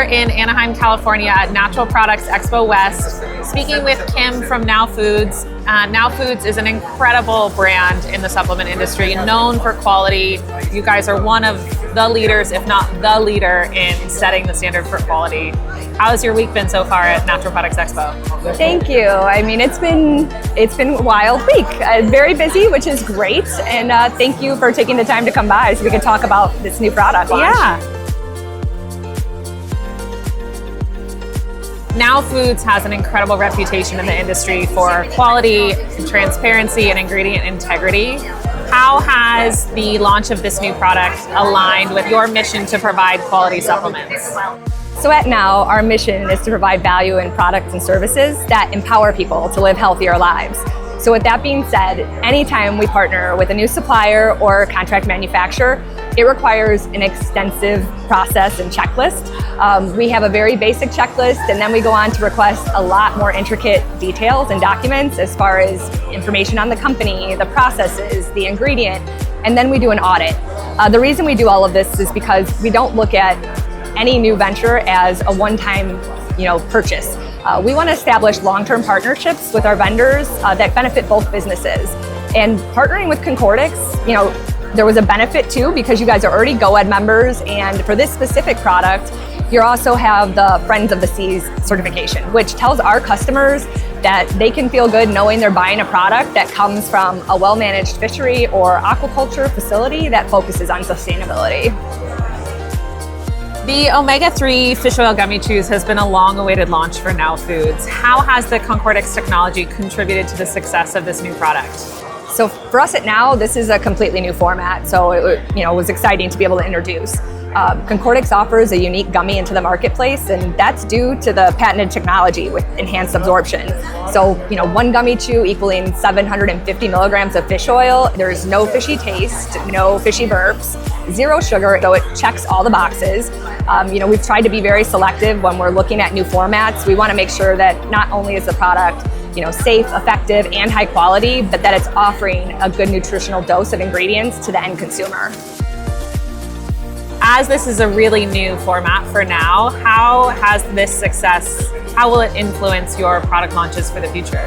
in Anaheim, California at Natural Products Expo West, speaking with Kim from Now Foods. Now Foods is an incredible brand in the supplement industry, known for quality. You guys are one of the leaders, if not the leader, in setting the standard for quality. How has your week been so far at Natural Products Expo? Thank you. I mean, it's been a wild week. Very busy, which is great. And thank you for taking the time to come by so we can talk about this new product launch. Yeah. Now Foods has an incredible reputation in the industry for quality, transparency, and ingredient integrity. How has the launch of this new product aligned with your mission to provide quality supplements? So at Now, our mission is to provide value in products and services that empower people to live healthier lives. So with that being said, anytime we partner with a new supplier or contract manufacturer, it requires an extensive process and checklist. We have a very basic checklist, and then we go on to request a lot more intricate details and documents as far as information on the company, the processes, the ingredient, and then we do an audit. The reason we do all of this is because we don't look at any new venture as a one-time, purchase. We want to establish long-term partnerships with our vendors that benefit both businesses. And partnering with Concordix, there was a benefit too, because you guys are already GoEd members, and for this specific product, you also have the Friends of the Seas certification, which tells our customers that they can feel good knowing they're buying a product that comes from a well-managed fishery or aquaculture facility that focuses on sustainability. The Omega-3 fish oil gummy chews has been a long-awaited launch for Now Foods. How has the Concordix technology contributed to the success of this new product? So for us at Now, this is a completely new format, so it was exciting to be able to introduce. Concordix offers a unique gummy into the marketplace, and that's due to the patented technology with enhanced absorption. So, one gummy chew equaling 750 milligrams of fish oil. There's no fishy taste, no fishy burps, zero sugar, so it checks all the boxes. We've tried to be very selective when we're looking at new formats. We want to make sure that not only is the product safe, effective, and high quality, but that it's offering a good nutritional dose of ingredients to the end consumer. As this is a really new format for Now, how will it influence your product launches for the future?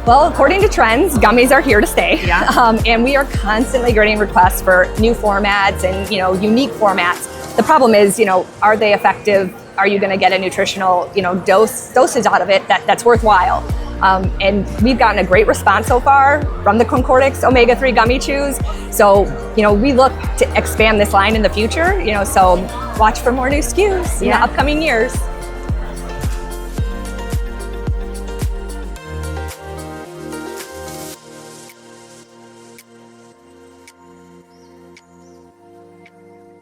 Well, according to trends, gummies are here to stay. Yeah. And we are constantly getting requests for new formats and unique formats. The problem is, are they effective? Are you going to get a nutritional dosage out of it that's worthwhile? And we've gotten a great response so far from the Concordix Omega-3 gummy chews. So, we look to expand this line in the future, so watch for more new SKUs in the upcoming years.